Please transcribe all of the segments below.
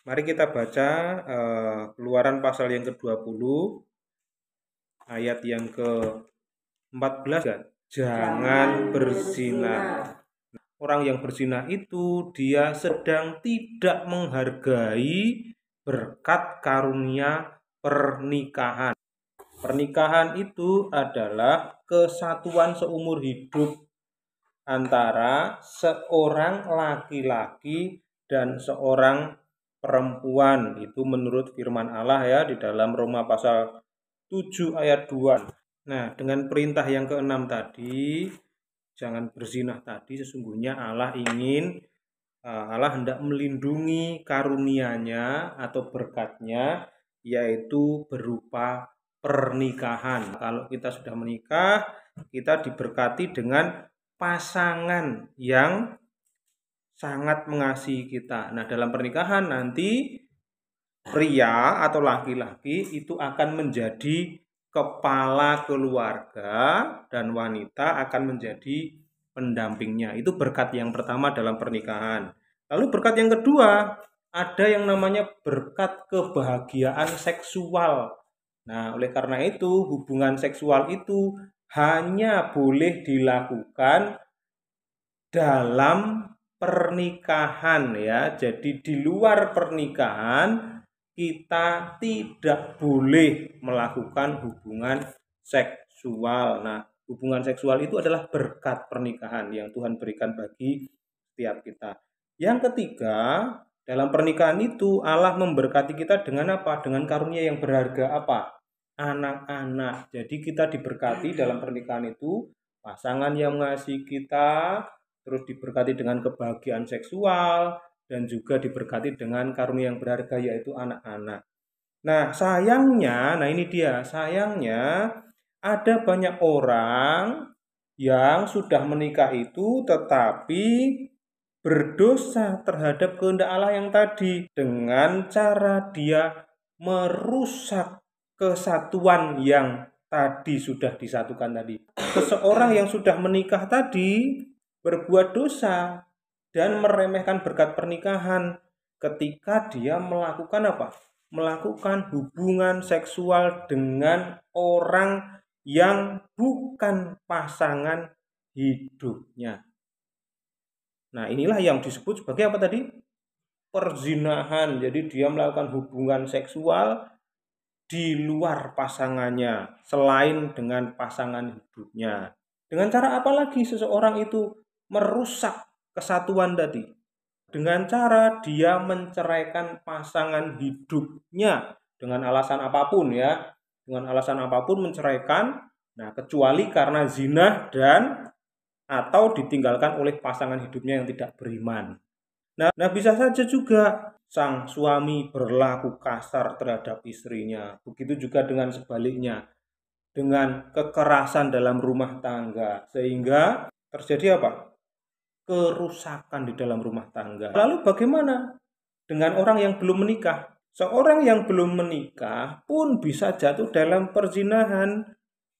Mari kita baca Keluaran pasal yang ke-20 ayat yang ke-14 kan? Jangan berzina. Orang yang berzina itu dia sedang tidak menghargai berkat karunia pernikahan. Pernikahan itu adalah kesatuan seumur hidup antara seorang laki-laki dan seorang perempuan. Itu menurut firman Allah ya di dalam Roma pasal 7 ayat 2. Nah, dengan perintah yang ke-6 tadi, jangan berzina tadi, sesungguhnya Allah hendak melindungi karunia-Nya atau berkat-Nya, yaitu berupa pernikahan. Kalau kita sudah menikah, kita diberkati dengan pasangan yang sangat mengasihi kita. Nah, dalam pernikahan nanti pria atau laki-laki itu akan menjadi kepala keluarga dan wanita akan menjadi pendampingnya. Itu berkat yang pertama dalam pernikahan. Lalu berkat yang kedua, ada yang namanya berkat kebahagiaan seksual. Nah, oleh karena itu hubungan seksual itu hanya boleh dilakukan dalam pernikahan ya. Jadi di luar pernikahan kita tidak boleh melakukan hubungan seksual. Nah, hubungan seksual itu adalah berkat pernikahan yang Tuhan berikan bagi setiap kita. Yang ketiga, dalam pernikahan itu Allah memberkati kita dengan apa? Dengan karunia yang berharga apa? Anak-anak. Jadi kita diberkati dalam pernikahan itu pasangan yang mengasihi kita, terus diberkati dengan kebahagiaan seksual, dan juga diberkati dengan karunia yang berharga yaitu anak-anak. Nah, sayangnya ada banyak orang yang sudah menikah itu tetapi berdosa terhadap kehendak Allah yang tadi dengan cara dia merusak kesatuan yang tadi sudah disatukan tadi. Seseorang yang sudah menikah tadi berbuat dosa dan meremehkan berkat pernikahan ketika dia melakukan apa? Melakukan hubungan seksual dengan orang yang bukan pasangan hidupnya. Nah, inilah yang disebut sebagai apa tadi? Perzinahan. Jadi dia melakukan hubungan seksual di luar pasangannya, selain dengan pasangan hidupnya. Dengan cara apa lagi seseorang itu merusak kesatuan tadi? Dengan cara dia menceraikan pasangan hidupnya dengan alasan apapun ya. Dengan alasan apapun menceraikan, nah kecuali karena zina dan atau ditinggalkan oleh pasangan hidupnya yang tidak beriman. Nah, bisa saja juga sang suami berlaku kasar terhadap istrinya. Begitu juga dengan sebaliknya, dengan kekerasan dalam rumah tangga, sehingga terjadi apa? Kerusakan di dalam rumah tangga. Lalu bagaimana dengan orang yang belum menikah? Seorang yang belum menikah pun bisa jatuh dalam perzinahan,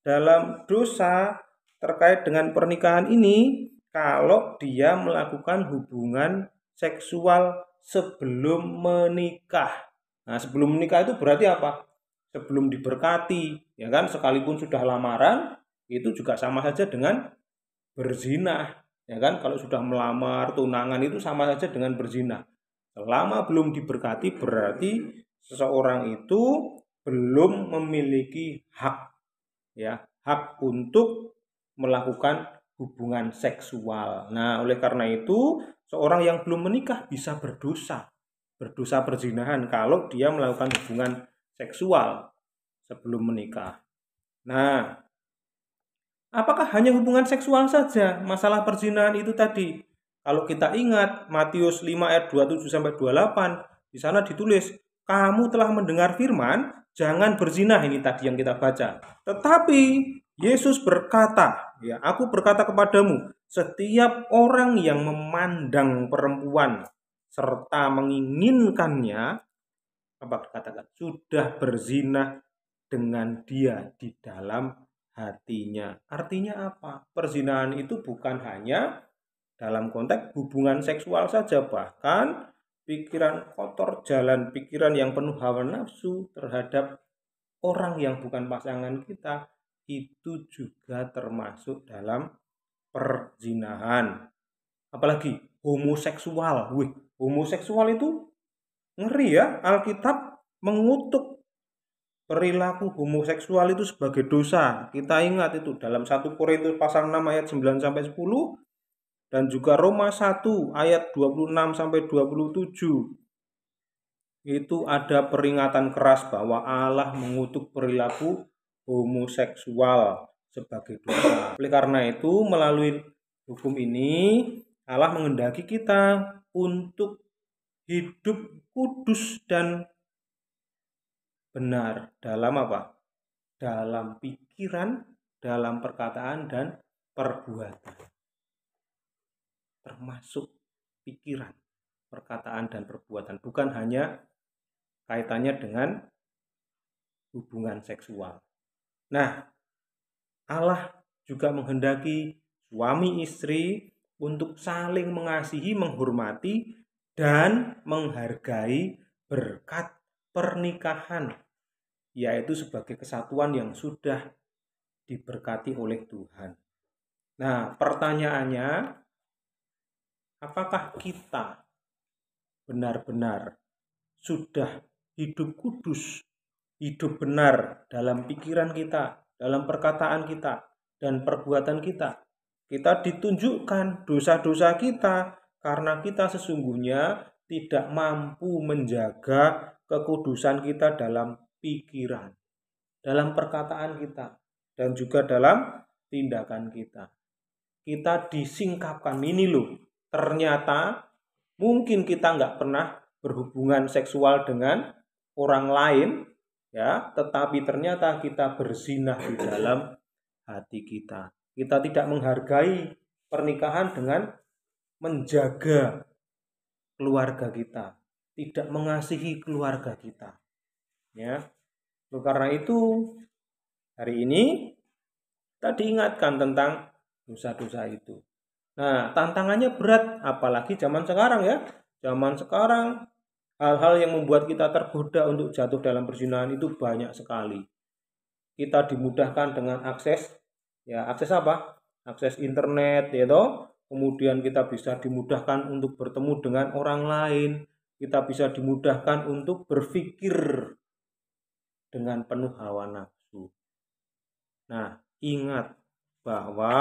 dalam dosa terkait dengan pernikahan ini kalau dia melakukan hubungan seksual sebelum menikah. Nah, sebelum menikah itu berarti apa? Sebelum diberkati, ya kan? Sekalipun sudah lamaran, itu juga sama saja dengan berzina, ya kan? Kalau sudah melamar, tunangan itu sama saja dengan berzina. Selama belum diberkati berarti seseorang itu belum memiliki hak, ya, hak untuk melakukan hubungan seksual. Nah, oleh karena itu, seorang yang belum menikah bisa berdosa perzinahan kalau dia melakukan hubungan seksual sebelum menikah. Nah, apakah hanya hubungan seksual saja masalah perzinahan itu tadi? Kalau kita ingat Matius 5 ayat 27 sampai 28, di sana ditulis, "Kamu telah mendengar firman, jangan berzina," ini tadi yang kita baca. Tetapi Yesus berkata, ya, "Aku berkata kepadamu, setiap orang yang memandang perempuan serta menginginkannya," apa dikatakan? Sudah berzina dengan dia di dalam hatinya. Artinya apa? Perzinahan itu bukan hanya dalam konteks hubungan seksual saja, bahkan pikiran kotor, jalan pikiran yang penuh hawa nafsu terhadap orang yang bukan pasangan kita, itu juga termasuk dalam perzinahan. Apalagi homoseksual. Wih, homoseksual itu ngeri ya. Alkitab mengutuk perilaku homoseksual itu sebagai dosa. Kita ingat itu dalam 1 Korintus pasal 6 ayat 9 sampai 10 dan juga Roma 1 ayat 26 sampai 27. Itu ada peringatan keras bahwa Allah mengutuk perilaku homoseksual sebagai dosa. Oleh karena itu, melalui hukum ini Allah menghendaki kita untuk hidup kudus dan benar dalam apa? Dalam pikiran, dalam perkataan dan perbuatan. Termasuk pikiran, perkataan dan perbuatan, bukan hanya kaitannya dengan hubungan seksual. Nah, Allah juga menghendaki suami istri untuk saling mengasihi, menghormati, dan menghargai berkat pernikahan, yaitu sebagai kesatuan yang sudah diberkati oleh Tuhan. Nah, pertanyaannya, apakah kita benar-benar sudah hidup kudus, hidup benar dalam pikiran kita, dalam perkataan kita, dan perbuatan kita? Kita ditunjukkan dosa-dosa kita karena kita sesungguhnya tidak mampu menjaga kekudusan kita dalam pikiran, dalam perkataan kita, dan juga dalam tindakan kita. Kita disingkapkan, ini loh, ternyata mungkin kita nggak pernah berhubungan seksual dengan orang lain, ya, tetapi ternyata kita berzinah di dalam hati kita. Kita tidak menghargai pernikahan dengan menjaga keluarga kita, tidak mengasihi keluarga kita. Ya, karena itu hari ini kita diingatkan tentang dosa-dosa itu. Nah, tantangannya berat, apalagi zaman sekarang ya. Zaman sekarang hal-hal yang membuat kita tergoda untuk jatuh dalam perzinahan itu banyak sekali. Kita dimudahkan dengan akses apa? Akses internet, ya toh. Kemudian kita bisa dimudahkan untuk bertemu dengan orang lain. Kita bisa dimudahkan untuk berpikir dengan penuh hawa nafsu. Nah, ingat bahwa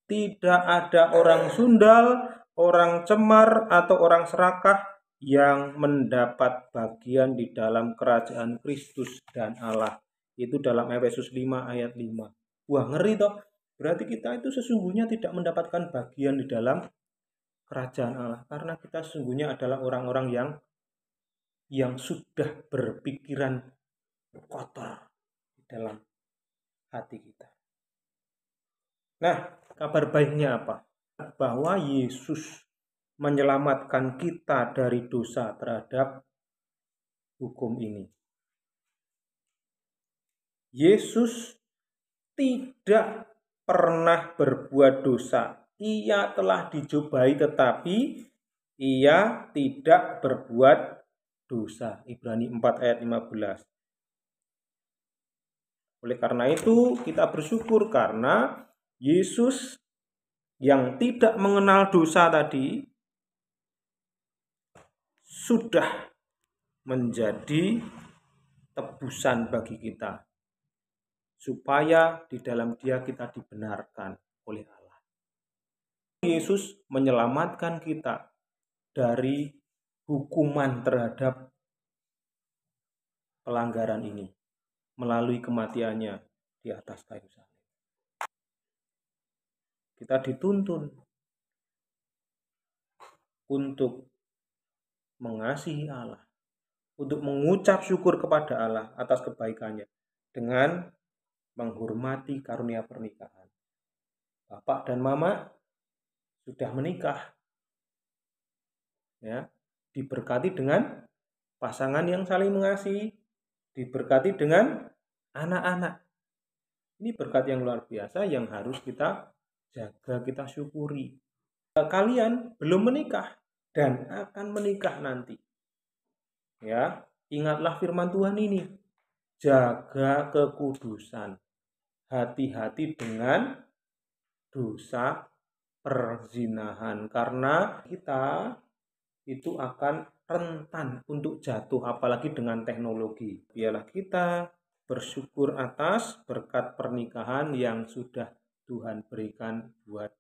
tidak ada orang sundal, orang cemar, atau orang serakah yang mendapat bagian di dalam kerajaan Kristus dan Allah. Itu dalam Efesus 5 ayat 5. Wah, ngeri toh. Berarti kita itu sesungguhnya tidak mendapatkan bagian di dalam kerajaan Allah. Karena kita sesungguhnya adalah orang-orang yang sudah berpikiran kotor di dalam hati kita. Nah, kabar baiknya apa? Bahwa Yesus menyelamatkan kita dari dosa terhadap hukum ini. Yesus tidak pernah berbuat dosa. Ia telah dicobai tetapi ia tidak berbuat dosa. Ibrani 4 ayat 15. Oleh karena itu kita bersyukur karena Yesus yang tidak mengenal dosa tadi sudah menjadi tebusan bagi kita, supaya di dalam Dia kita dibenarkan oleh Allah. Yesus menyelamatkan kita dari hukuman terhadap pelanggaran ini melalui kematiannya di atas kayu salib. Kita dituntun untuk mengasihi Allah, untuk mengucap syukur kepada Allah atas kebaikannya dengan menghormati karunia pernikahan. Bapak dan Mama sudah menikah, ya, diberkati dengan pasangan yang saling mengasihi, diberkati dengan anak-anak. Ini berkat yang luar biasa yang harus kita jaga, kita syukuri. Kalian belum menikah, dan akan menikah nanti. Ya, ingatlah firman Tuhan ini. Jaga kekudusan. Hati-hati dengan dosa perzinahan, karena kita itu akan rentan untuk jatuh, apalagi dengan teknologi. Biarlah kita bersyukur atas berkat pernikahan yang sudah Tuhan berikan buat